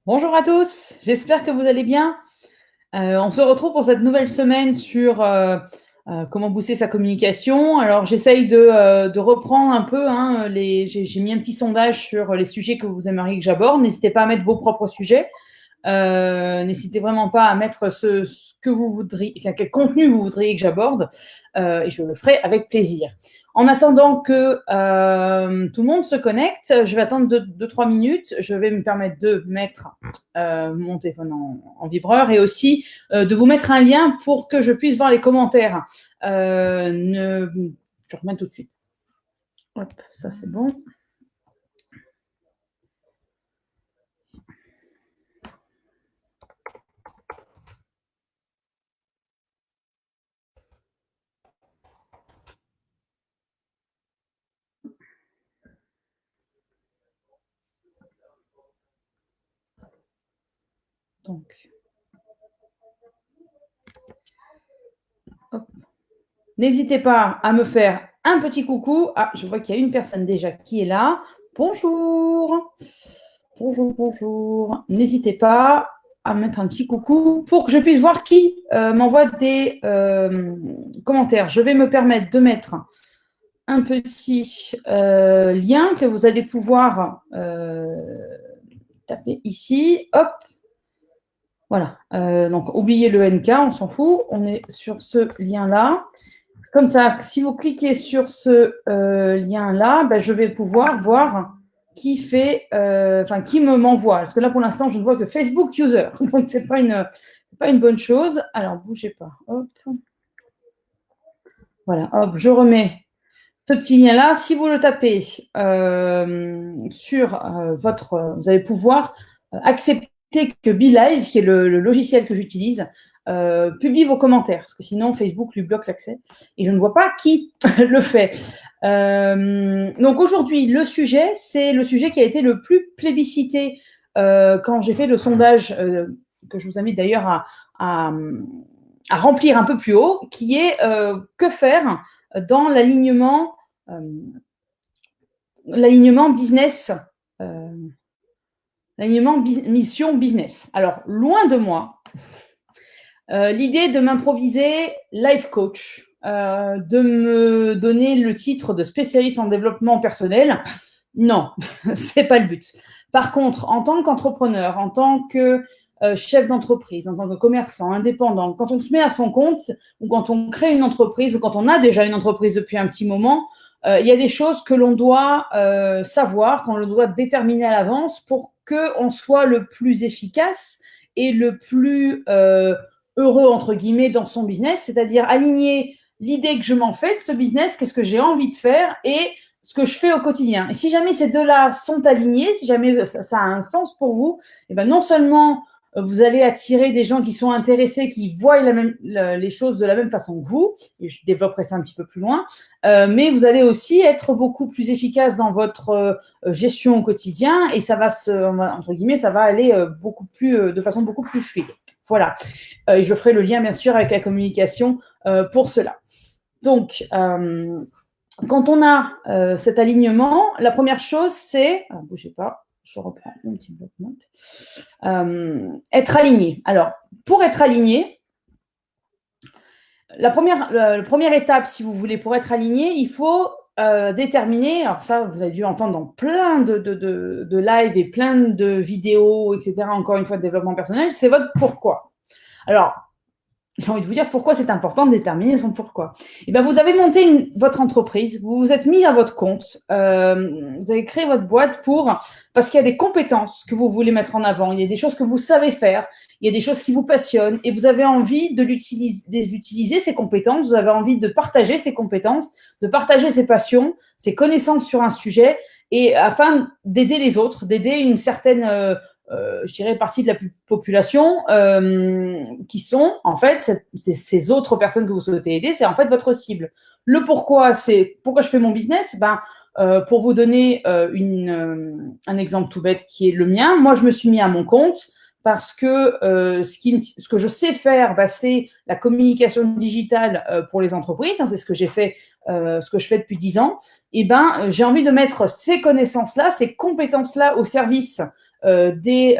Bonjour à tous, j'espère que vous allez bien. On se retrouve pour cette nouvelle semaine sur comment booster sa communication. Alors j'essaye de reprendre un peu, hein, j'ai mis un petit sondage sur les sujets que vous aimeriez que j'aborde. N'hésitez pas à mettre vos propres sujets. N'hésitez vraiment pas à mettre ce que vous voudriez, quel contenu vous voudriez que j'aborde, et je le ferai avec plaisir. En attendant que tout le monde se connecte, je vais attendre 2-3 minutes. Je vais me permettre de mettre mon téléphone en vibreur et aussi de vous mettre un lien pour que je puisse voir les commentaires. Je remets tout de suite. Hop, ça c'est bon. Donc, n'hésitez pas à me faire un petit coucou. Ah, je vois qu'il y a une personne déjà qui est là. Bonjour. Bonjour, bonjour. N'hésitez pas à mettre un petit coucou pour que je puisse voir qui m'envoie des commentaires. Je vais me permettre de mettre un petit lien que vous allez pouvoir taper ici. Hop. Voilà. Donc, oubliez le NK, on s'en fout. On est sur ce lien-là. Comme ça, si vous cliquez sur ce lien-là, ben, je vais pouvoir voir qui fait, qui m'envoie. Parce que là, pour l'instant, je ne vois que Facebook User. Donc, ce n'est pas une bonne chose. Alors, bougez pas. Hop. Voilà, hop, je remets ce petit lien-là. Si vous le tapez sur votre... vous allez pouvoir accepter que BeLive, qui est le logiciel que j'utilise, publie vos commentaires, parce que sinon Facebook lui bloque l'accès et je ne vois pas qui le fait. Donc aujourd'hui, le sujet, c'est le sujet qui a été le plus plébiscité quand j'ai fait le sondage que je vous invite d'ailleurs à remplir un peu plus haut, qui est que faire dans l'alignement business, l'alignement mission business. Alors, loin de moi, l'idée de m'improviser life coach, de me donner le titre de spécialiste en développement personnel, non, c'est pas le but. Par contre, en tant qu'entrepreneur, en tant que chef d'entreprise, en tant que commerçant, indépendant, quand on se met à son compte ou quand on crée une entreprise ou quand on a déjà une entreprise depuis un petit moment, il y a des choses que l'on doit savoir, qu'on doit déterminer à l'avance pour qu'on soit le plus efficace et le plus heureux, entre guillemets, dans son business, c'est-à-dire aligner l'idée que je m'en fais de ce business, qu'est-ce que j'ai envie de faire et ce que je fais au quotidien. Et si jamais ces deux-là sont alignés, si jamais ça a un sens pour vous, et ben non seulement vous allez attirer des gens qui sont intéressés, qui voient les choses de la même façon que vous, et je développerai ça un petit peu plus loin, mais vous allez aussi être beaucoup plus efficace dans votre gestion au quotidien et ça va entre guillemets, ça va aller beaucoup plus, de façon beaucoup plus fluide. Voilà. Et je ferai le lien, bien sûr, avec la communication pour cela. Donc, quand on a cet alignement, la première chose, c'est... Alors, bougez pas, je reprends mon petit bloc-notes. Être aligné. Alors, pour être aligné, la première étape, si vous voulez, pour être aligné, il faut déterminer, alors ça, vous avez dû entendre dans plein de lives et plein de vidéos, etc., encore une fois, de développement personnel, c'est votre pourquoi. Alors, j'ai envie de vous dire pourquoi c'est important de déterminer son pourquoi. Et bien, vous avez monté votre entreprise, vous vous êtes mis à votre compte, vous avez créé votre boîte parce qu'il y a des compétences que vous voulez mettre en avant, il y a des choses que vous savez faire, il y a des choses qui vous passionnent et vous avez envie d'utiliser ces compétences, vous avez envie de partager ces compétences, de partager ces passions, ces connaissances sur un sujet et afin d'aider les autres, d'aider une certaine je dirais, partie de la population qui sont, en fait, ces autres personnes que vous souhaitez aider, c'est en fait votre cible. Le pourquoi, c'est pourquoi je fais mon business pour vous donner un exemple tout bête qui est le mien. Moi, je me suis mis à mon compte parce que ce que je sais faire, c'est la communication digitale pour les entreprises. C'est ce que j'ai fait, ce que je fais depuis 10 ans. Et j'ai envie de mettre ces connaissances-là, ces compétences-là au service des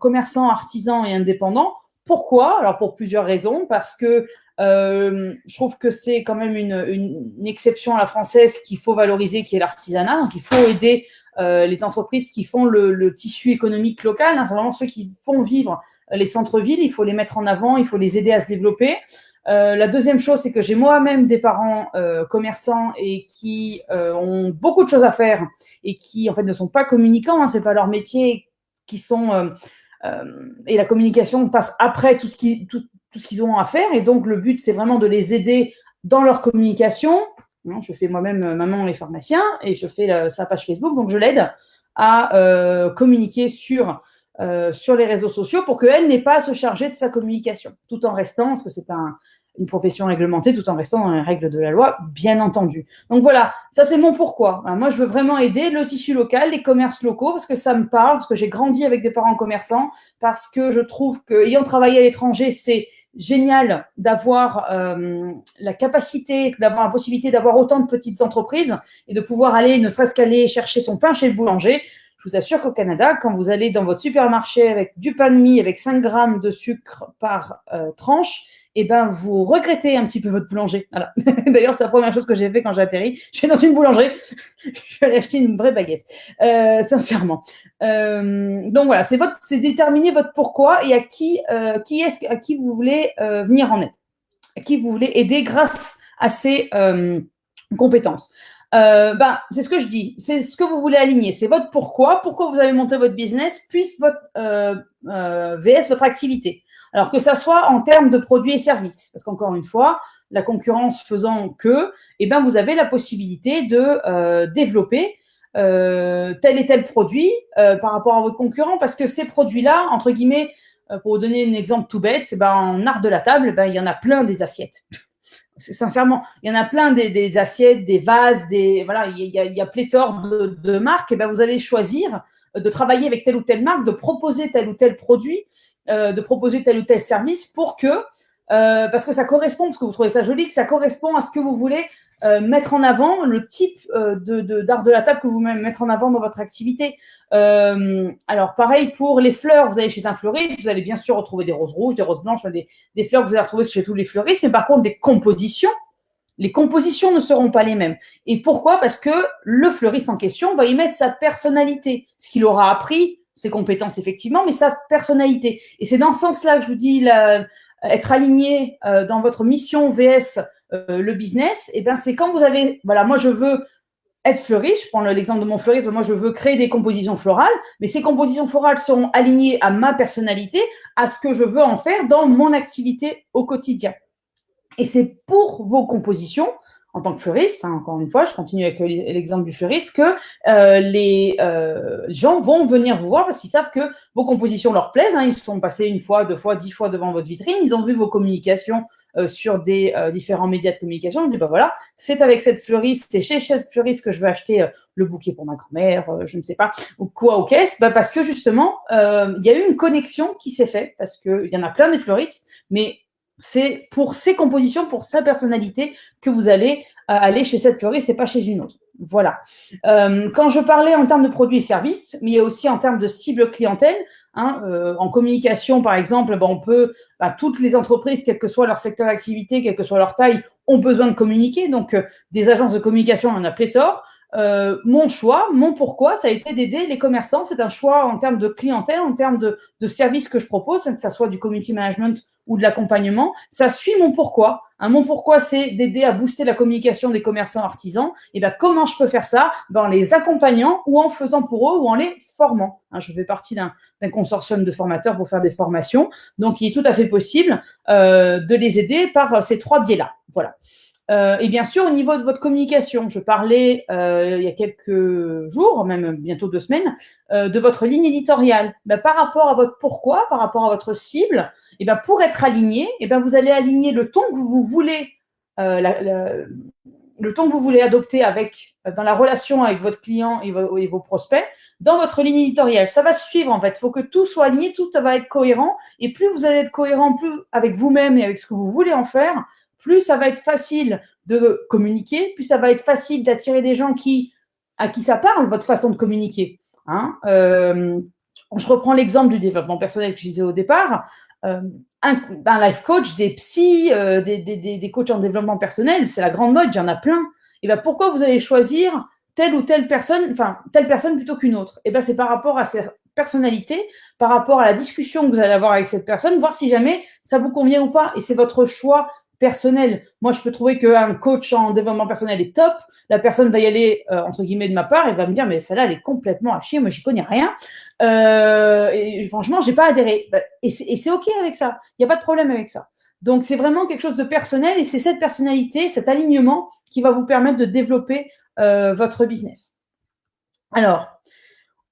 commerçants, artisans et indépendants. Pourquoi? Alors pour plusieurs raisons, parce que je trouve que c'est quand même une exception à la française qu'il faut valoriser, qui est l'artisanat. Donc, il faut aider les entreprises qui font le tissu économique local. C'est vraiment ceux qui font vivre les centres-villes. Il faut les mettre en avant, il faut les aider à se développer. La deuxième chose, c'est que j'ai moi-même des parents commerçants et qui ont beaucoup de choses à faire et qui, en fait, ne sont pas communicants. C'est pas leur métier, qui sont... et la communication passe après tout ce qu'ils ont à faire. Et donc, le but, c'est vraiment de les aider dans leur communication. Je fais moi-même Maman les pharmaciens et je fais sa page Facebook. Donc, je l'aide à communiquer sur les réseaux sociaux pour qu'elle n'ait pas à se charger de sa communication, tout en restant, parce que c'est une profession réglementée, tout en restant dans les règles de la loi, bien entendu. Donc voilà, ça c'est mon pourquoi. Moi, je veux vraiment aider le tissu local, les commerces locaux, parce que ça me parle, parce que j'ai grandi avec des parents commerçants, parce que je trouve qu'ayant travaillé à l'étranger, c'est génial d'avoir la capacité, d'avoir la possibilité d'avoir autant de petites entreprises et de pouvoir aller, ne serait-ce qu'aller chercher son pain chez le boulanger. Je vous assure qu'au Canada, quand vous allez dans votre supermarché avec du pain de mie avec 5 grammes de sucre par tranche, vous regrettez un petit peu votre boulanger. Voilà. D'ailleurs, c'est la première chose que j'ai fait quand j'ai atterri. Je suis dans une boulangerie, je suis allée acheter une vraie baguette, sincèrement. Donc voilà, c'est déterminer votre pourquoi et à qui vous voulez venir en aide, à qui vous voulez aider grâce à ces compétences. C'est ce que je dis, c'est ce que vous voulez aligner, c'est votre pourquoi vous avez monté votre business, puis votre VS, votre activité. Alors que ça soit en termes de produits et services, parce qu'encore une fois, la concurrence faisant que, vous avez la possibilité de développer tel et tel produit par rapport à votre concurrent, parce que ces produits-là, entre guillemets, pour vous donner un exemple tout bête, en art de la table, il y en a plein des assiettes. Sincèrement, il y en a plein des assiettes, des vases, il y a pléthore de marques. Vous allez choisir de travailler avec telle ou telle marque, de proposer tel ou tel produit, de proposer tel ou tel service pour que, parce que ça correspond, parce que vous trouvez ça joli, que ça correspond à ce que vous voulez mettre en avant, le type d'art de la table que vous voulez mettre en avant dans votre activité. Alors, pareil pour les fleurs, vous allez chez un fleuriste, vous allez bien sûr retrouver des roses rouges, des roses blanches, des fleurs que vous allez retrouver chez tous les fleuristes, mais par contre, les compositions ne seront pas les mêmes. Et pourquoi? Parce que le fleuriste en question va y mettre sa personnalité, ce qu'il aura appris, ses compétences effectivement, mais sa personnalité. Et c'est dans ce sens-là que je vous dis, être aligné dans votre mission VS le business, c'est quand vous avez, moi je veux être fleuriste, je prends l'exemple de mon fleuriste, moi je veux créer des compositions florales, mais ces compositions florales seront alignées à ma personnalité, à ce que je veux en faire dans mon activité au quotidien. Et c'est pour vos compositions, en tant que fleuriste, encore une fois, je continue avec l'exemple du fleuriste, que les gens vont venir vous voir parce qu'ils savent que vos compositions leur plaisent. Ils se sont passés 1 fois, 2 fois, 10 fois devant votre vitrine. Ils ont vu vos communications sur des différents médias de communication. Ils disent, voilà, c'est avec cette fleuriste, c'est chez cette fleuriste que je veux acheter le bouquet pour ma grand-mère, je ne sais pas, ou quoi au caisse. Parce que justement, il y a eu une connexion qui s'est faite, parce qu'il y en a plein des fleuristes, mais c'est pour ses compositions, pour sa personnalité que vous allez aller chez cette fleuriste et pas chez une autre. Voilà. Quand je parlais en termes de produits et services, mais il y a aussi en termes de cible clientèle, en communication, par exemple, on peut, toutes les entreprises, quel que soit leur secteur d'activité, quelle que soit leur taille, ont besoin de communiquer. Donc, des agences de communication, on en a pléthore. Mon choix, mon pourquoi, ça a été d'aider les commerçants. C'est un choix en termes de clientèle, en termes de services que je propose, que ça soit du community management ou de l'accompagnement. Ça suit mon pourquoi. Mon pourquoi, c'est d'aider à booster la communication des commerçants artisans. Et comment je peux faire ça? En les accompagnant ou en faisant pour eux ou en les formant. Je fais partie d'un consortium de formateurs pour faire des formations. Donc, il est tout à fait possible de les aider par ces 3 biais-là. Voilà. Et bien sûr, au niveau de votre communication, je parlais il y a quelques jours, même bientôt 2 semaines, de votre ligne éditoriale. Par rapport à votre pourquoi, par rapport à votre cible, pour être aligné, vous allez aligner le ton que vous voulez le ton que vous voulez adopter dans la relation avec votre client et vos prospects, dans votre ligne éditoriale. Ça va suivre, en fait. Il faut que tout soit aligné, tout va être cohérent. Et plus vous allez être cohérent, plus avec vous-même et avec ce que vous voulez en faire, plus ça va être facile de communiquer, plus ça va être facile d'attirer des gens à qui ça parle, votre façon de communiquer. Hein, je reprends l'exemple du développement personnel que je disais au départ. Un life coach, des psys, des coachs en développement personnel, c'est la grande mode, il y en a plein. Et bien, pourquoi vous allez choisir telle ou telle personne plutôt qu'une autre? Et bien, c'est par rapport à cette personnalité, par rapport à la discussion que vous allez avoir avec cette personne, voir si jamais ça vous convient ou pas. Et c'est votre choix personnel. Moi, je peux trouver qu'un coach en développement personnel est top. La personne va y aller, entre guillemets, de ma part, et va me dire, mais celle-là, elle est complètement à chier, moi, j'y connais rien. Et franchement, j'ai pas adhéré. Et c'est OK avec ça. Il n'y a pas de problème avec ça. Donc, c'est vraiment quelque chose de personnel, et c'est cette personnalité, cet alignement qui va vous permettre de développer votre business. Alors,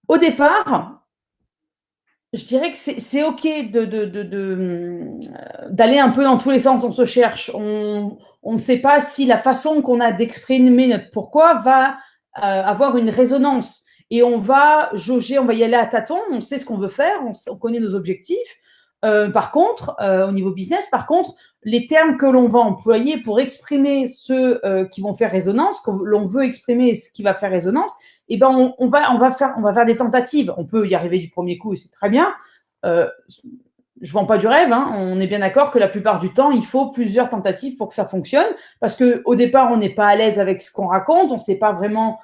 au départ, je dirais que c'est OK d'aller un peu dans tous les sens, on se cherche. On ne sait pas si la façon qu'on a d'exprimer notre pourquoi va avoir une résonance. Et on va jauger, on va y aller à tâtons, on sait ce qu'on veut faire, on connaît nos objectifs. Par contre, au niveau business, par contre, les termes que l'on va employer pour exprimer ceux qui vont faire résonance, que l'on veut exprimer ce qui va faire résonance, eh ben on va faire des tentatives. On peut y arriver du premier coup et c'est très bien. Je vends pas du rêve, hein. On est bien d'accord que la plupart du temps, il faut plusieurs tentatives pour que ça fonctionne, parce que au départ, on n'est pas à l'aise avec ce qu'on raconte, on ne sait pas vraiment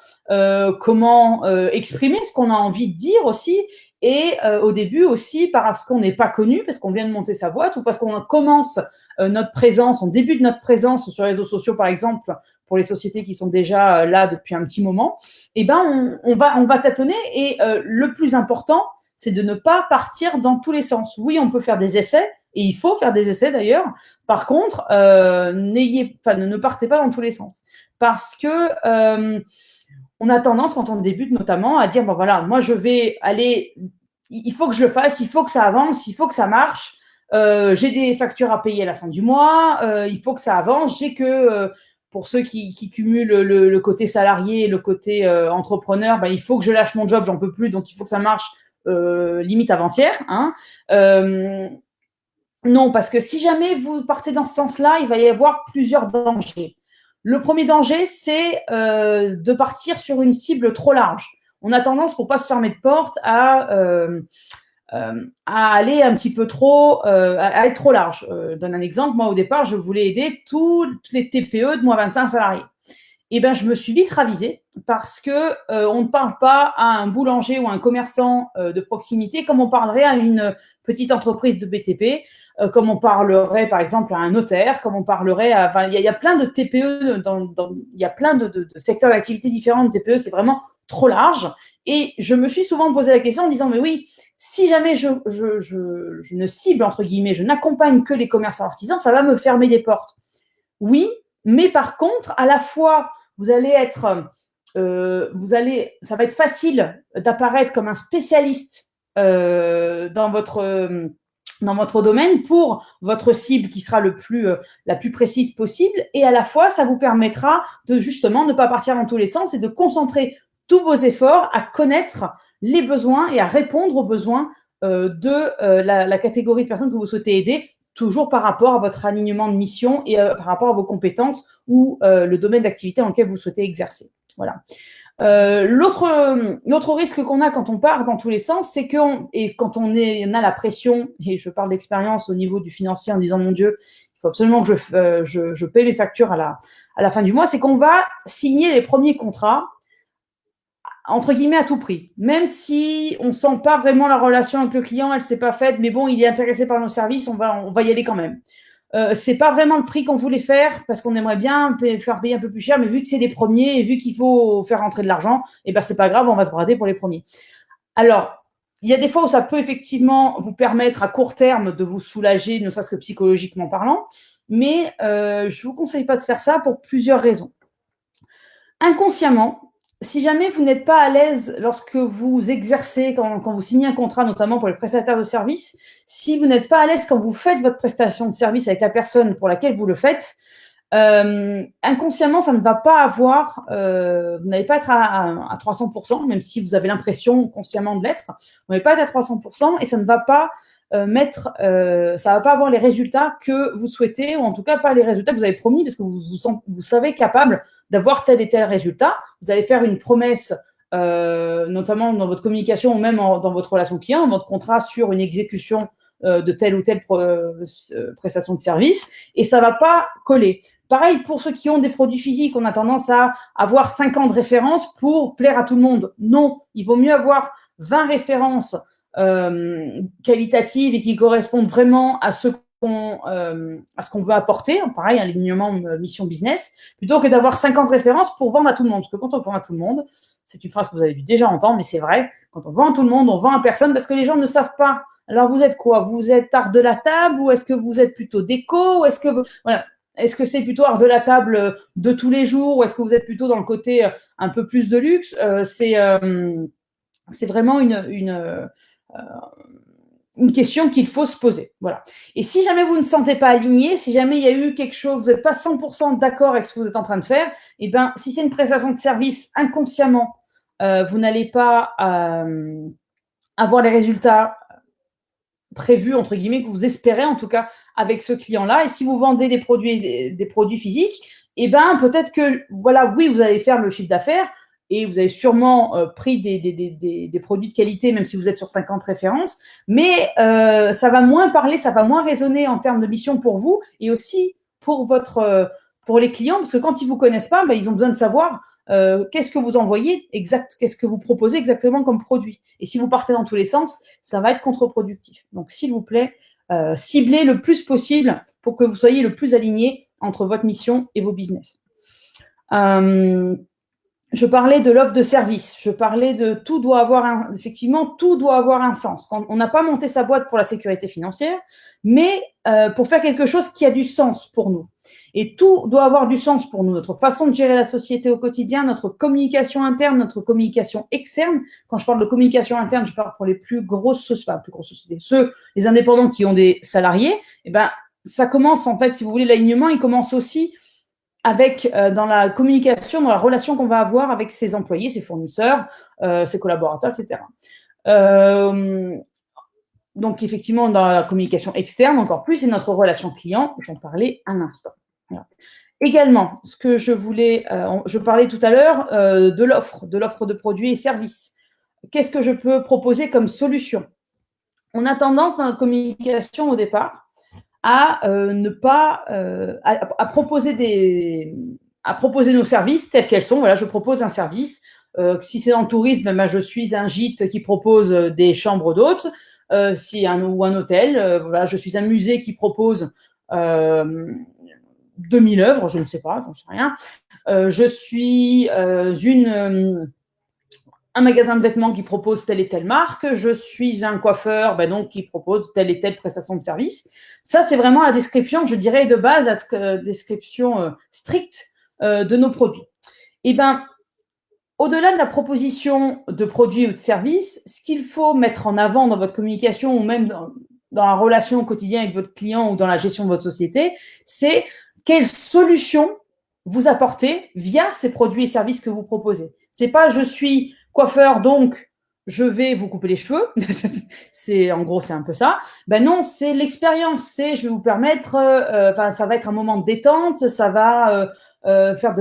comment exprimer ce qu'on a envie de dire aussi. Et au début aussi, parce qu'on n'est pas connu, parce qu'on vient de monter sa boîte, ou parce qu'on commence notre présence, on débute notre présence sur les réseaux sociaux, par exemple, pour les sociétés qui sont déjà là depuis un petit moment, eh ben on va tâtonner. Et le plus important, c'est de ne pas partir dans tous les sens. Oui, on peut faire des essais, et il faut faire des essais d'ailleurs. Par contre, ne partez pas dans tous les sens, parce que on a tendance, quand on débute notamment, à dire, bon voilà, moi je vais aller, il faut que je le fasse, il faut que ça avance, il faut que ça marche, j'ai des factures à payer à la fin du mois, il faut que ça avance, j'ai que, pour ceux qui cumulent le côté salarié et le côté entrepreneur, ben, il faut que je lâche mon job, j'en peux plus, donc il faut que ça marche limite avant-hier. Hein. Non, parce que si jamais vous partez dans ce sens-là, il va y avoir plusieurs dangers. Le premier danger, c'est de partir sur une cible trop large. On a tendance, pour pas se fermer de porte, à aller un petit peu trop, à être trop large. Je donne un exemple. Moi, au départ, je voulais aider toutes les TPE de moins 25 salariés. Eh ben, je me suis vite ravisée, parce que on ne parle pas à un boulanger ou à un commerçant de proximité comme on parlerait à une petite entreprise de BTP, comme on parlerait par exemple à un notaire, comme on parlerait à… Enfin, il y a plein de TPE, il y a plein de secteurs d'activité différents de TPE, c'est vraiment trop large. Et je me suis souvent posé la question en disant, mais oui, si jamais je ne cible, entre guillemets, je n'accompagne que les commerçants artisans, ça va me fermer des portes. Oui, mais par contre, à la fois, ça va être facile d'apparaître comme un spécialiste dans votre domaine pour votre cible qui sera la plus précise possible, et à la fois, ça vous permettra de justement ne pas partir dans tous les sens et de concentrer tous vos efforts à connaître les besoins et à répondre aux besoins de la catégorie de personnes que vous souhaitez aider, toujours par rapport à votre alignement de mission et par rapport à vos compétences ou le domaine d'activité dans lequel vous souhaitez exercer. Voilà. L'autre risque qu'on a quand on part dans tous les sens, c'est quand on a la pression, et je parle d'expérience au niveau du financier en disant, mon Dieu, il faut absolument que je paie mes factures à la fin du mois, c'est qu'on va signer les premiers contrats entre guillemets à tout prix, même si on sent pas vraiment la relation avec le client, elle s'est pas faite, mais bon, il est intéressé par nos services, on va y aller quand même. C'est pas vraiment le prix qu'on voulait faire, parce qu'on aimerait bien faire payer un peu plus cher, mais vu que c'est les premiers et vu qu'il faut faire rentrer de l'argent, et ben c'est pas grave, on va se brader pour les premiers. Alors, il y a des fois où ça peut effectivement vous permettre à court terme de vous soulager, ne serait-ce que psychologiquement parlant, mais je vous conseille pas de faire ça pour plusieurs raisons. Inconsciemment, si jamais vous n'êtes pas à l'aise lorsque vous exercez, quand vous signez un contrat, notamment pour les prestataires de services, si vous n'êtes pas à l'aise quand vous faites votre prestation de service avec la personne pour laquelle vous le faites, inconsciemment, ça ne va pas avoir, vous n'allez pas être à 300%, même si vous avez l'impression consciemment de l'être. Vous n'allez pas être à 300% et ça ne va pas ça va pas avoir les résultats que vous souhaitez, ou en tout cas pas les résultats que vous avez promis, parce que vous savez capable d'avoir tel et tel résultat. Vous allez faire une promesse, notamment dans votre communication ou même dans votre relation client, dans votre contrat sur une exécution de telle ou telle prestation de service, et ça va pas coller. Pareil, pour ceux qui ont des produits physiques, on a tendance à avoir 50 références pour plaire à tout le monde. Non, il vaut mieux avoir 20 références qualitatives et qui correspondent vraiment à ce qu'on veut apporter. Pareil, alignement mission business, plutôt que d'avoir 50 références pour vendre à tout le monde. Parce que quand on vend à tout le monde, c'est une phrase que vous avez dû déjà entendre, mais c'est vrai, quand on vend à tout le monde, on vend à personne parce que les gens ne savent pas. Alors, vous êtes quoi? Vous êtes art de la table, ou est-ce que vous êtes plutôt déco, ou est-ce que voilà. Est-ce que c'est plutôt art de la table de tous les jours, ou est-ce que vous êtes plutôt dans le côté un peu plus de luxe? C'est vraiment une question qu'il faut se poser. Voilà. Et si jamais vous ne sentez pas aligné, si jamais il y a eu quelque chose, vous n'êtes pas 100% d'accord avec ce que vous êtes en train de faire, eh ben, si c'est une prestation de service, inconsciemment, vous n'allez pas avoir les résultats prévus, entre guillemets, que vous espérez en tout cas avec ce client-là. Et si vous vendez des produits physiques, eh ben, peut-être que, voilà, oui, vous allez faire le chiffre d'affaires et vous avez sûrement pris des produits de qualité, même si vous êtes sur 50 références, mais ça va moins parler, ça va moins résonner en termes de mission pour vous et aussi pour les clients, parce que quand ils ne vous connaissent pas, ben, ils ont besoin de savoir qu'est-ce que vous envoyez qu'est-ce que vous proposez exactement comme produit. Et si vous partez dans tous les sens, ça va être contre-productif. Donc, s'il vous plaît, ciblez le plus possible pour que vous soyez le plus aligné entre votre mission et vos business. Je parlais de l'offre de service. Je parlais de tout doit avoir effectivement, tout doit avoir un sens. Quand on n'a pas monté sa boîte pour la sécurité financière, mais pour faire quelque chose qui a du sens pour nous. Et tout doit avoir du sens pour nous. Notre façon de gérer la société au quotidien, notre communication interne, notre communication externe. Quand je parle de communication interne, je parle pour les plus grosses sociétés, les indépendants qui ont des salariés. Eh ben, ça commence en fait, si vous voulez, l'alignement, il commence aussi avec dans la communication, dans la relation qu'on va avoir avec ses employés, ses fournisseurs, ses collaborateurs, etc. Donc, effectivement, dans la communication externe, encore plus, c'est notre relation client. J'en parlais un instant. Voilà. Également, ce que je parlais tout à l'heure de l'offre de produits et services. Qu'est-ce que je peux proposer comme solution? On a tendance dans notre communication au départ à ne pas à proposer nos services tels qu'elles sont. Voilà, je propose un service. Si c'est dans le tourisme, ben, je suis un gîte qui propose des chambres d'hôtes. Ou un hôtel, voilà, je suis un musée qui propose 2000 œuvres, je ne sais pas, j'en sais rien. Je suis un magasin de vêtements qui propose telle et telle marque, je suis un coiffeur donc qui propose telle et telle prestation de service. Ça, c'est vraiment la description, je dirais, de base, la description stricte de nos produits. Et ben, au-delà de la proposition de produits ou de services, ce qu'il faut mettre en avant dans votre communication ou même dans la relation au quotidien avec votre client ou dans la gestion de votre société, c'est quelles solutions vous apportez via ces produits et services que vous proposez. C'est pas je suis coiffeur, donc je vais vous couper les cheveux. En gros, c'est un peu ça. Ben non, c'est l'expérience. Je vais vous permettre, ça va être un moment de détente, ça va faire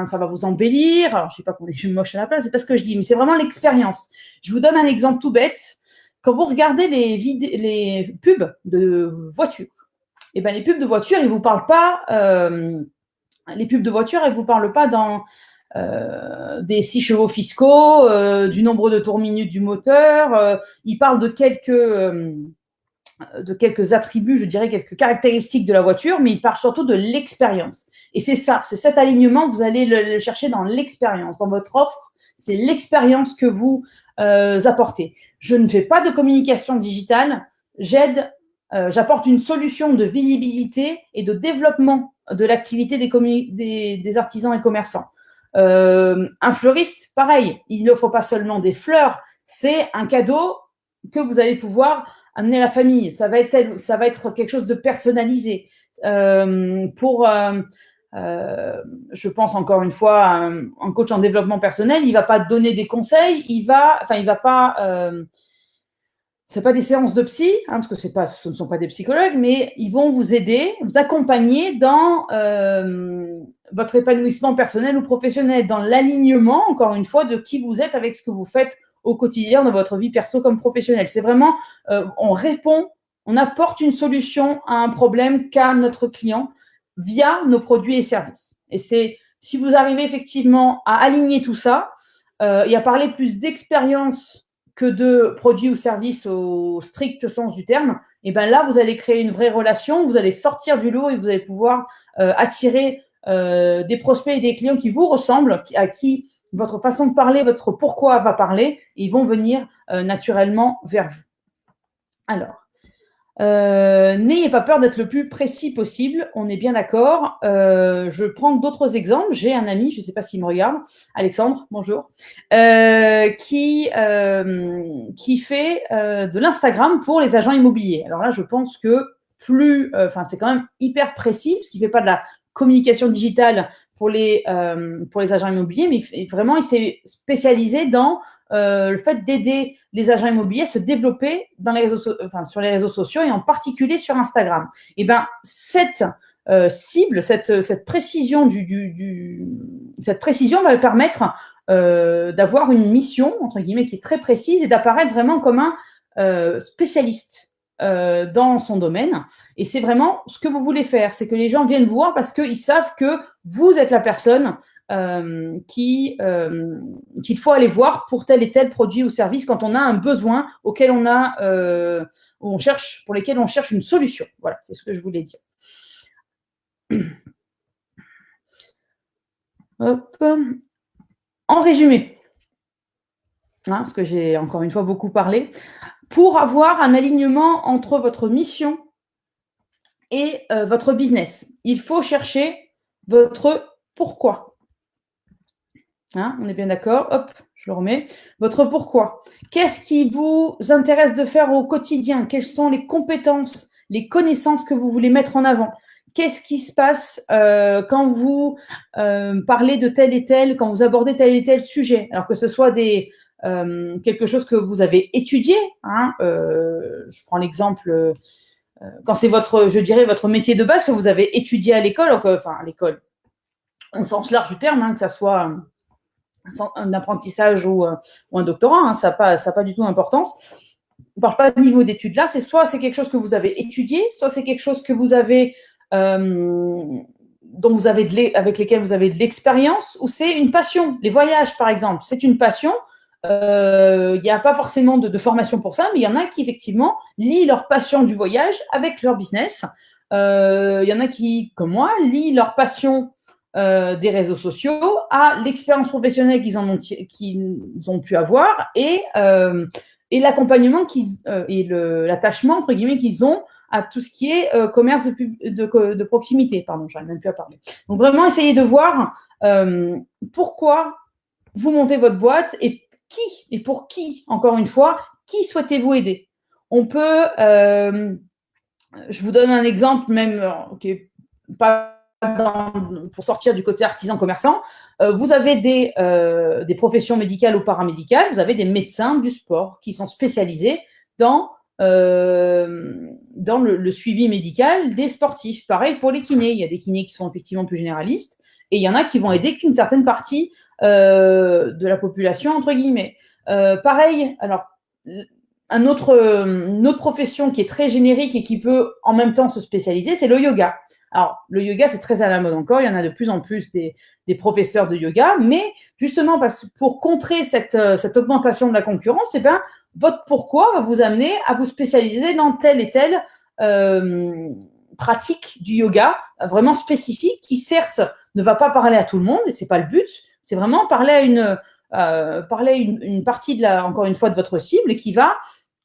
ça va vous embellir. Alors, je sais pas qu'on est moche à la place, c'est pas ce que je dis, mais c'est vraiment l'expérience. Je vous donne un exemple tout bête. Quand vous regardez les pubs de voitures, et ben les pubs de voitures, ils vous parlent pas. Les pubs de voitures, elles vous parlent pas des 6 chevaux fiscaux, du nombre de tours minutes du moteur. Ils parlent de quelques attributs, je dirais quelques caractéristiques de la voiture, mais ils parlent surtout de l'expérience. Et c'est cet alignement, vous allez le chercher dans l'expérience. Dans votre offre, c'est l'expérience que vous apportez. Je ne fais pas de communication digitale, j'apporte une solution de visibilité et de développement de l'activité des artisans et commerçants. Un fleuriste, pareil, il n'offre pas seulement des fleurs, c'est un cadeau que vous allez pouvoir amener à la famille. Ça va être quelque chose de personnalisé. Pour je pense encore une fois, un coach en développement personnel, il va pas donner des conseils, il va pas c'est pas des séances de psy, parce que ce ne sont pas des psychologues, mais ils vont vous aider, vous accompagner dans votre épanouissement personnel ou professionnel, dans l'alignement, encore une fois, de qui vous êtes avec ce que vous faites au quotidien dans votre vie perso comme professionnelle. C'est vraiment, on apporte une solution à un problème qu'a notre client via nos produits et services. Et c'est, si vous arrivez effectivement à aligner tout ça et à parler plus d'expérience que de produits ou services au strict sens du terme, et ben là, vous allez créer une vraie relation, vous allez sortir du lot et vous allez pouvoir attirer des prospects et des clients qui vous ressemblent, à qui votre façon de parler, votre pourquoi va parler, et ils vont venir naturellement vers vous. Alors, n'ayez pas peur d'être le plus précis possible, on est bien d'accord. Je prends d'autres exemples. J'ai un ami, je ne sais pas s'il me regarde, Alexandre, bonjour, qui fait de l'Instagram pour les agents immobiliers. Alors là, je pense que c'est quand même hyper précis, parce qu'il ne fait pas de la communication digitale pour les agents immobiliers, mais vraiment, il s'est spécialisé dans le fait d'aider les agents immobiliers à se développer sur les réseaux sociaux et en particulier sur Instagram. Et ben cette cible, cette précision cette précision va permettre d'avoir une mission entre guillemets qui est très précise et d'apparaître vraiment comme un spécialiste dans son domaine. Et c'est vraiment ce que vous voulez faire, c'est que les gens viennent vous voir parce qu'ils savent que vous êtes la personne qu'il faut aller voir pour tel et tel produit ou service quand on a un besoin auquel pour lesquels on cherche une solution. Voilà, c'est ce que je voulais dire. Hop. En résumé, parce que j'ai encore une fois beaucoup parlé, pour avoir un alignement entre votre mission et votre business, il faut chercher votre pourquoi. On est bien d'accord. Hop, je le remets. Votre pourquoi. Qu'est-ce qui vous intéresse de faire au quotidien? Quelles sont les compétences, les connaissances que vous voulez mettre en avant? Qu'est-ce qui se passe quand vous parlez de tel et tel, quand vous abordez tel et tel sujet? Alors que ce soit quelque chose que vous avez étudié. Je prends l'exemple quand c'est votre métier de base que vous avez étudié à l'école, à l'école, au sens large du terme, que ça soit un apprentissage ou un doctorat, ça n'a pas du tout d'importance. On ne parle pas de niveau d'études là, soit c'est quelque chose que vous avez étudié, soit c'est quelque chose que vous avez avec lesquels vous avez de l'expérience, ou c'est une passion. Les voyages, par exemple, c'est une passion. Il n'y a pas forcément de formation pour ça, mais il y en a qui, effectivement, lient leur passion du voyage avec leur business. Il y en a qui, comme moi, lient leur passion des réseaux sociaux à l'expérience professionnelle qu'ils ont pu avoir et l'accompagnement et l'attachement, entre guillemets, qu'ils ont à tout ce qui est commerce de proximité. Pardon, j'arrive même plus à parler. Donc, vraiment, essayez de voir pourquoi vous montez votre boîte et pour qui, encore une fois, qui souhaitez-vous aider. On peut, je vous donne un exemple même qui est pas pour sortir du côté artisan commerçant, vous avez des professions médicales ou paramédicales, vous avez des médecins du sport qui sont spécialisés dans le suivi médical des sportifs. Pareil pour les kinés, il y a des kinés qui sont effectivement plus généralistes et il y en a qui vont aider qu'une certaine partie de la population, entre guillemets. Pareil, alors une autre profession qui est très générique et qui peut en même temps se spécialiser, c'est le yoga. Alors, le yoga, c'est très à la mode encore. Il y en a de plus en plus des professeurs de yoga. Mais justement, pour contrer cette augmentation de la concurrence, votre pourquoi va vous amener à vous spécialiser dans telle et telle pratique du yoga vraiment spécifique qui, certes, ne va pas parler à tout le monde, et c'est pas le but. C'est vraiment parler à une partie encore une fois, de votre cible et qui va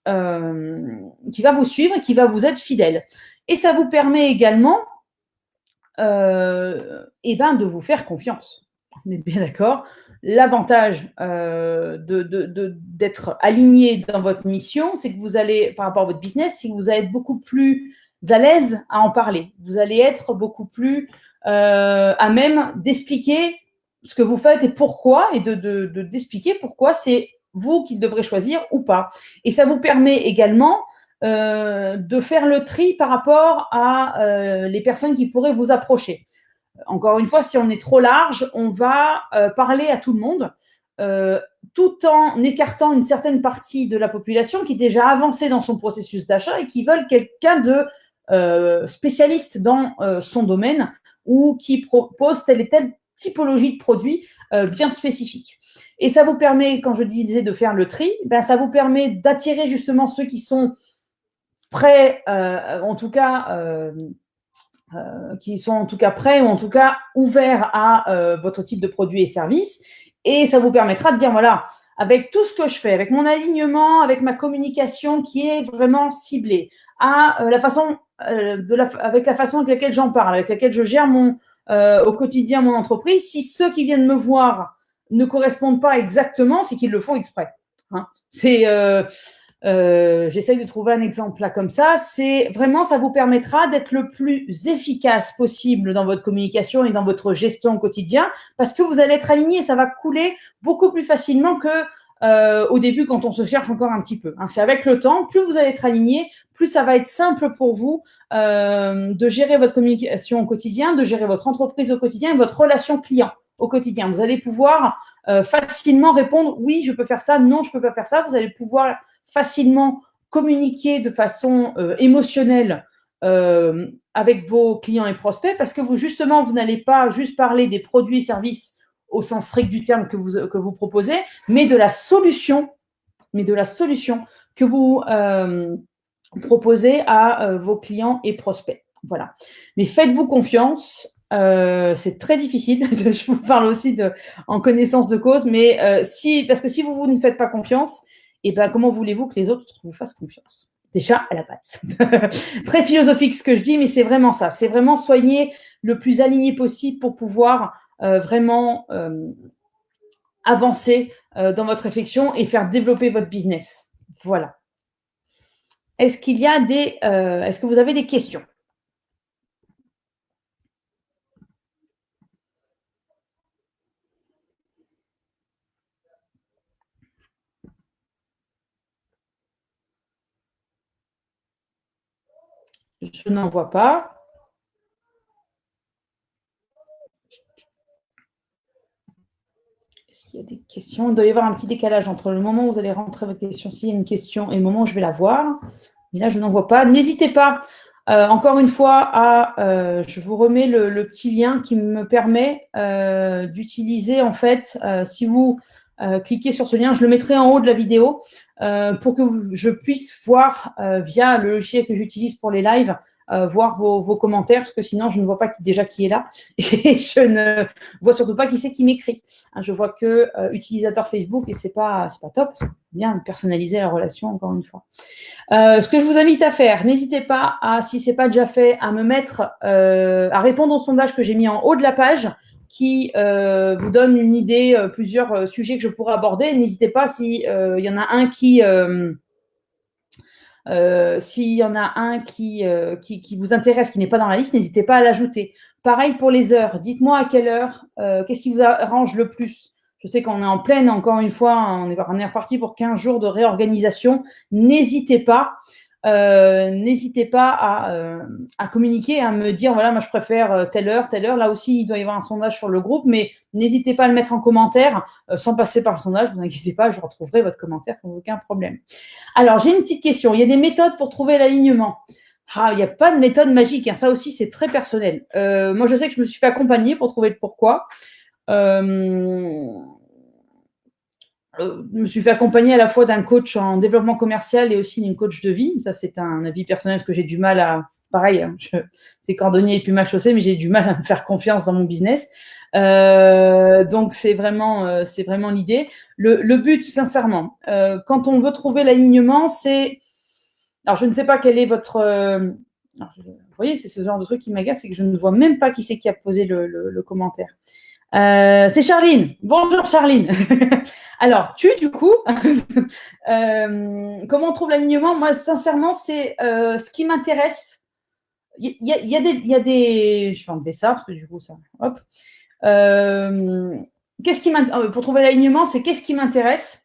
vous suivre et qui va vous être fidèle. Et ça vous permet également de vous faire confiance. On est bien d'accord. L'avantage d'être aligné dans votre mission, c'est que vous allez, par rapport à votre business, c'est que vous allez être beaucoup plus à l'aise à en parler. Vous allez être beaucoup plus à même d'expliquer ce que vous faites et pourquoi, et d'expliquer pourquoi c'est vous qui devrez choisir ou pas. Et ça vous permet également de faire le tri par rapport à les personnes qui pourraient vous approcher. Encore une fois, si on est trop large, on va parler à tout le monde, tout en écartant une certaine partie de la population qui est déjà avancée dans son processus d'achat et qui veulent quelqu'un de spécialiste dans son domaine ou qui propose telle et telle typologie de produits bien spécifiques. Et ça vous permet, quand je disais de faire le tri, ben ça vous permet d'attirer justement ceux qui sont prêts, en tout cas, qui sont en tout cas prêts ou en tout cas ouverts à votre type de produits et services. Et ça vous permettra de dire, voilà, avec tout ce que je fais, avec mon alignement, avec ma communication qui est vraiment ciblée, à la façon, avec la façon avec laquelle j'en parle, avec laquelle je gère au quotidien mon entreprise, si ceux qui viennent me voir ne correspondent pas exactement, c'est qu'ils le font exprès. Hein. J'essaye de trouver un exemple là comme ça. C'est vraiment, ça vous permettra d'être le plus efficace possible dans votre communication et dans votre gestion au quotidien, parce que vous allez être aligné. Ça va couler beaucoup plus facilement que au début quand on se cherche encore un petit peu. Hein. C'est avec le temps, plus vous allez être aligné, plus ça va être simple pour vous de gérer votre communication au quotidien, de gérer votre entreprise au quotidien et votre relation client au quotidien. Vous allez pouvoir facilement répondre oui, je peux faire ça, non, je peux pas faire ça. Vous allez pouvoir facilement communiquer de façon émotionnelle avec vos clients et prospects, parce que vous n'allez pas juste parler des produits et services au sens strict du terme que vous proposez, mais de la solution que vous proposez à vos clients et prospects. Voilà. Mais faites-vous confiance. C'est très difficile. Je vous parle aussi en connaissance de cause, mais parce que si vous ne faites pas confiance, et ben comment voulez-vous que les autres vous fassent confiance? Déjà à la base. Très philosophique ce que je dis, mais c'est vraiment ça. C'est vraiment soigner le plus aligné possible pour pouvoir vraiment avancer dans votre réflexion et faire développer votre business. Voilà. Est-ce que vous avez des questions? Je n'en vois pas. Est-ce qu'il y a des questions? Il doit y avoir un petit décalage entre le moment où vous allez rentrer votre question, s'il y a une question, et le moment où je vais la voir. Mais là, je n'en vois pas. N'hésitez pas, encore une fois, je vous remets le petit lien qui me permet d'utiliser, en fait, si vous cliquez sur ce lien, je le mettrai en haut de la vidéo pour que je puisse voir via le logiciel que j'utilise pour les lives, voir vos commentaires, parce que sinon, je ne vois pas déjà qui est là et je ne vois surtout pas qui c'est qui m'écrit. Hein, je vois que utilisateur Facebook et c'est pas top. C'est bien personnaliser la relation, encore une fois. Ce que je vous invite à faire, n'hésitez pas si c'est pas déjà fait, à me mettre, à répondre au sondage que j'ai mis en haut de la page, qui vous donne une idée, plusieurs sujets que je pourrais aborder. N'hésitez pas s'il y en a un s'il y en a un qui vous intéresse, qui n'est pas dans la liste, n'hésitez pas à l'ajouter. Pareil pour les heures. Dites-moi à quelle heure, qu'est-ce qui vous arrange le plus. Je sais qu'on est en pleine, encore une fois, on est reparti pour 15 jours de réorganisation. N'hésitez pas à communiquer, à me dire, voilà, moi je préfère telle heure. Là aussi, il doit y avoir un sondage sur le groupe, mais n'hésitez pas à le mettre en commentaire, sans passer par le sondage, ne vous inquiétez pas, je retrouverai votre commentaire sans aucun problème. Alors, j'ai une petite question. Il y a des méthodes pour trouver l'alignement. Il n'y a pas de méthode magique, hein. Ça aussi, c'est très personnel. Moi, je sais que je me suis fait accompagner pour trouver le pourquoi. Je me suis fait accompagner à la fois d'un coach en développement commercial et aussi d'une coach de vie. Ça, c'est un avis personnel parce que j'ai du mal à… Pareil, hein, c'est cordonnier et puis mal chaussé, mais j'ai du mal à me faire confiance dans mon business. Donc, c'est vraiment l'idée. Le but, sincèrement, quand on veut trouver l'alignement, c'est… Alors, je ne sais pas quel est votre… Alors, vous voyez, c'est ce genre de truc qui m'agace, c'est que je ne vois même pas qui c'est qui a posé le commentaire. C'est Charline. Bonjour Charline. Alors, du coup, comment on trouve l'alignement? Moi, sincèrement, c'est ce qui m'intéresse il y a des, je vais enlever ça parce que du coup, ça, hop. Pour trouver l'alignement, c'est qu'est-ce qui m'intéresse?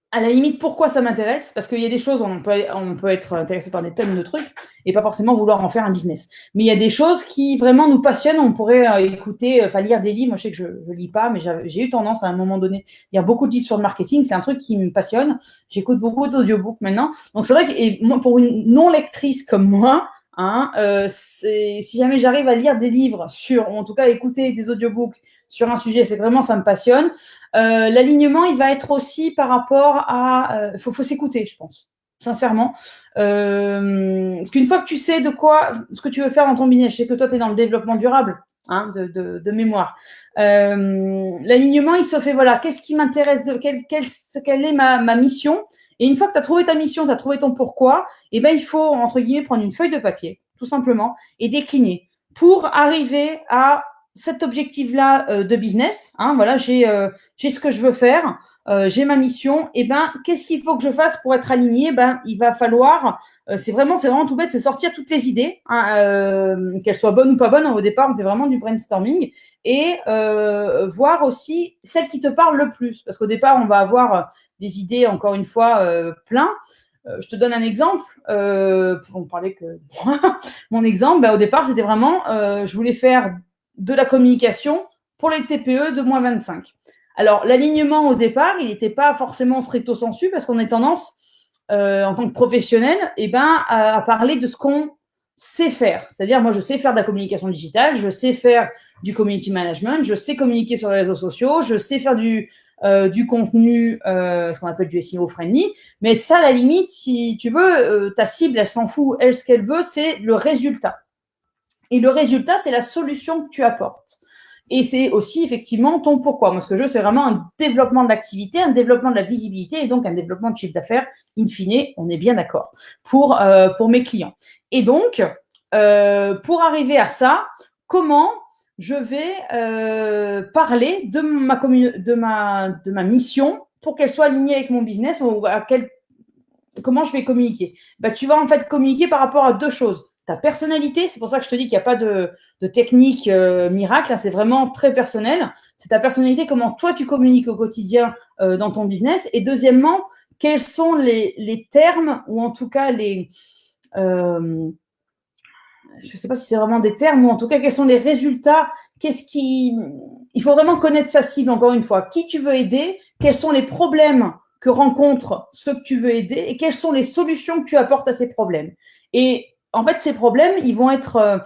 À la limite, pourquoi ça m'intéresse? Parce qu'il y a des choses où on peut être intéressé par des tonnes de trucs et pas forcément vouloir en faire un business. Mais il y a des choses qui vraiment nous passionnent. On pourrait écouter, lire des livres. Moi, je sais que je lis pas, mais j'ai eu tendance à un moment donné lire beaucoup de livres sur le marketing. C'est un truc qui me passionne. J'écoute beaucoup d'audiobooks maintenant. Donc c'est vrai que et moi, pour une non lectrice comme moi, hein, si jamais j'arrive à lire des livres sur, ou en tout cas écouter des audiobooks sur un sujet, c'est vraiment ça me passionne. L'alignement, il va être aussi par rapport à, faut s'écouter, je pense, sincèrement, parce qu'une fois que tu sais de quoi, ce que tu veux faire dans ton business, je sais que toi tu es dans le développement durable, hein, de mémoire. L'alignement, il se fait, voilà, qu'est-ce qui m'intéresse, quelle est ma mission. Et une fois que tu as trouvé ta mission, tu as trouvé ton pourquoi, et ben il faut entre guillemets prendre une feuille de papier, tout simplement, et décliner pour arriver à cet objectif-là de business. Hein, voilà, j'ai ce que je veux faire, j'ai ma mission. Et ben, qu'est-ce qu'il faut que je fasse pour être aligné? Ben, il va falloir, c'est vraiment tout bête, c'est sortir toutes les idées, hein, qu'elles soient bonnes ou pas bonnes. Au départ, on fait vraiment du brainstorming et voir aussi celles qui te parlent le plus, parce qu'au départ, on va avoir des idées, encore une fois, plein. Je te donne un exemple. Pour ne parler que mon exemple, ben, au départ, c'était vraiment, je voulais faire de la communication pour les TPE de moins 25. Alors, l'alignement au départ, il n'était pas forcément stricto sensu parce qu'on a tendance, en tant que professionnel, à parler de ce qu'on sait faire. C'est-à-dire, moi, je sais faire de la communication digitale, je sais faire du community management, je sais communiquer sur les réseaux sociaux, je sais faire du contenu, ce qu'on appelle du SEO friendly. Mais ça, à la limite, si tu veux, ta cible, elle s'en fout. Elle, ce qu'elle veut, c'est le résultat. Et le résultat, c'est la solution que tu apportes. Et c'est aussi effectivement ton pourquoi. Moi, ce que je veux, c'est vraiment un développement de l'activité, un développement de la visibilité et donc un développement de chiffre d'affaires. In fine, on est bien d'accord pour mes clients. Et donc, pour arriver à ça, comment je vais parler de ma mission pour qu'elle soit alignée avec mon business ou comment je vais communiquer? Bah, tu vas en fait communiquer par rapport à deux choses. Ta personnalité, c'est pour ça que je te dis qu'il n'y a pas de technique miracle, hein, c'est vraiment très personnel. C'est ta personnalité, comment toi tu communiques au quotidien dans ton business. Et deuxièmement, quels sont les termes ou en tout cas je ne sais pas si c'est vraiment des termes ou en tout cas quels sont les résultats. Il faut vraiment connaître sa cible, encore une fois. Qui tu veux aider, quels sont les problèmes que rencontrent ceux que tu veux aider et quelles sont les solutions que tu apportes à ces problèmes. Et en fait, ces problèmes, ils vont être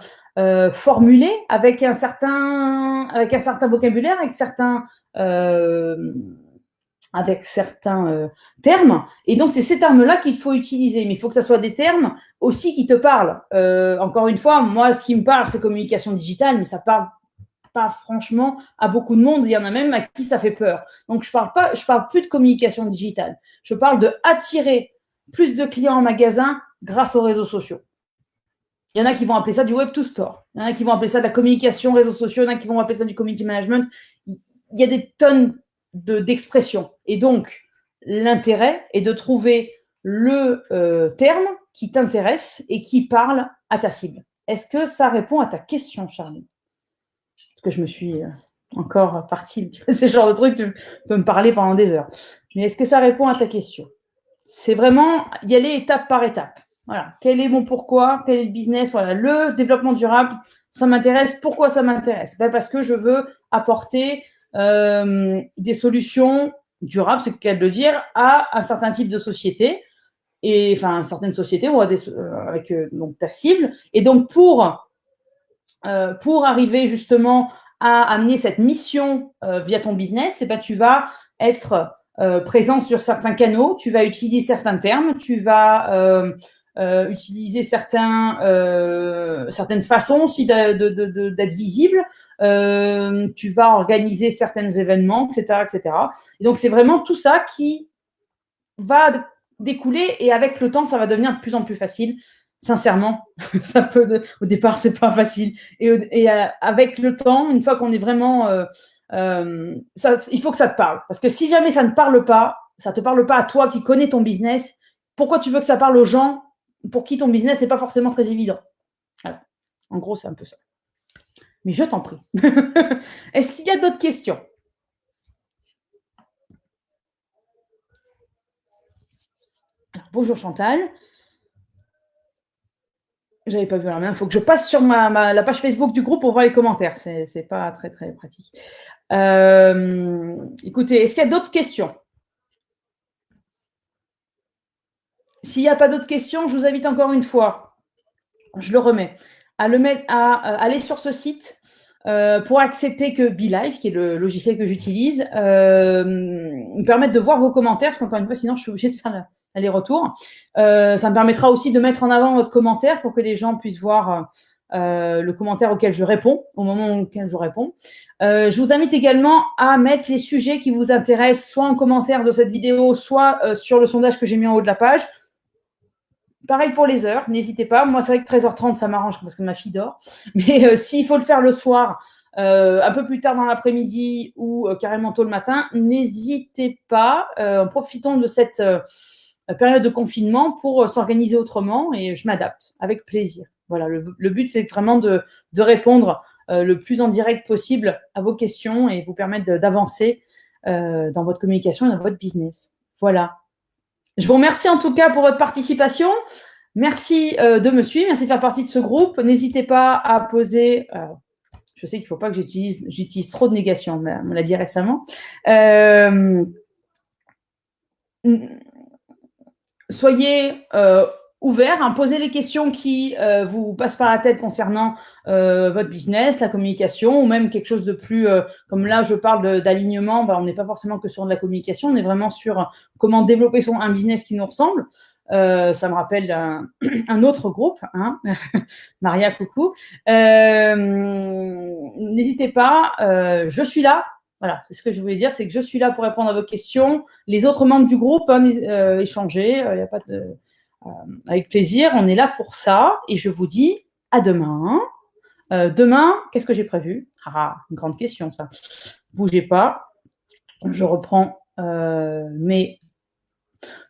formulés avec un certain vocabulaire, avec certains termes. Et donc, c'est ces termes-là qu'il faut utiliser. Mais il faut que ce soit des termes aussi qui te parlent. Encore une fois, moi, ce qui me parle, c'est communication digitale, mais ça parle pas franchement à beaucoup de monde. Il y en a même à qui ça fait peur. Donc, je parle plus de communication digitale. Je parle de attirer plus de clients en magasin grâce aux réseaux sociaux. Il y en a qui vont appeler ça du web to store. Il y en a qui vont appeler ça de la communication réseaux sociaux. Il y en a qui vont appeler ça du community management. Il y a des tonnes d'expressions. Et donc, l'intérêt est de trouver le terme qui t'intéresse et qui parle à ta cible. Est-ce que ça répond à ta question, Charlie? Parce que je me suis encore partie. C'est le genre de truc, tu peux me parler pendant des heures. Mais est-ce que ça répond à ta question? C'est vraiment y aller étape par étape. Voilà. Quel est mon pourquoi? Quel est le business? Voilà. Le développement durable, ça m'intéresse. Pourquoi ça m'intéresse? Ben parce que je veux apporter des solutions durables, c'est le cas de le dire, à un certain type de société. Et enfin, certaines sociétés ou avec donc ta cible. Et donc, pour arriver justement à amener cette mission via ton business, eh ben, tu vas être présent sur certains canaux, tu vas utiliser certains termes, tu vas utiliser certaines façons aussi d'être visible, tu vas organiser certains événements, etc., etc. Et donc, c'est vraiment tout ça qui va découler et avec le temps, ça va devenir de plus en plus facile. Sincèrement, au départ, c'est pas facile. Et avec le temps, une fois qu'on est vraiment, il faut que ça te parle. Parce que si jamais ça ne parle pas, ça te parle pas à toi qui connais ton business, pourquoi tu veux que ça parle aux gens pour qui ton business n'est pas forcément très évident? En gros, c'est un peu ça. Mais je t'en prie. Est-ce qu'il y a d'autres questions? Alors, bonjour Chantal. J'avais pas vu la main. Il faut que je passe sur la page Facebook du groupe pour voir les commentaires. C'est pas très, très pratique. Écoutez, est-ce qu'il y a d'autres questions? S'il n'y a pas d'autres questions, je vous invite encore une fois, je le remets, à aller sur ce site pour accepter que BeLive, qui est le logiciel que j'utilise, me permette de voir vos commentaires, parce qu'encore une fois, sinon je suis obligée de faire l'aller-retour. Ça me permettra aussi de mettre en avant votre commentaire pour que les gens puissent voir le commentaire auquel je réponds, au moment auquel je réponds. Je vous invite également à mettre les sujets qui vous intéressent, soit en commentaire de cette vidéo, soit sur le sondage que j'ai mis en haut de la page. Pareil pour les heures, n'hésitez pas. Moi, c'est vrai que 13h30, ça m'arrange parce que ma fille dort. Mais s'il faut le faire le soir, un peu plus tard dans l'après-midi ou carrément tôt le matin, n'hésitez pas. Profitons de cette période de confinement pour s'organiser autrement et je m'adapte avec plaisir. Voilà, le but, c'est vraiment de répondre le plus en direct possible à vos questions et vous permettre d'avancer dans votre communication et dans votre business. Voilà. Je vous remercie en tout cas pour votre participation. Merci de me suivre, merci de faire partie de ce groupe. N'hésitez pas à poser. Je sais qu'il ne faut pas que j'utilise trop de négation, on me l'a dit récemment. Soyez ouverts, hein, posez les questions qui vous passent par la tête concernant votre business, la communication, ou même quelque chose de plus, comme là je parle d'alignement, on n'est pas forcément que sur de la communication, on est vraiment sur comment développer un business qui nous ressemble. Ça me rappelle un autre groupe, hein. Maria, coucou. N'hésitez pas, je suis là. Voilà, c'est ce que je voulais dire, c'est que je suis là pour répondre à vos questions. Les autres membres du groupe, échanger, il n'y a pas de, avec plaisir, on est là pour ça. Et je vous dis à demain. Demain, qu'est-ce que j'ai prévu? Une grande question, ça. Bougez pas. Je reprends mes...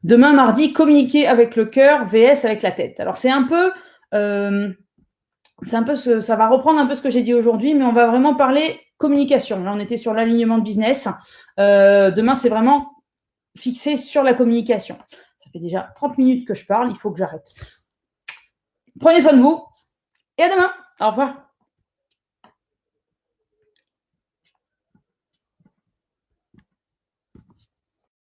Demain, mardi, communiquer avec le cœur vs avec la tête. Alors, c'est un peu ça va reprendre un peu ce que j'ai dit aujourd'hui, mais on va vraiment parler communication. Là, on était sur l'alignement de business. Demain, c'est vraiment fixé sur la communication. Ça fait déjà 30 minutes que je parle, il faut que j'arrête. Prenez soin de vous et à demain. Au revoir.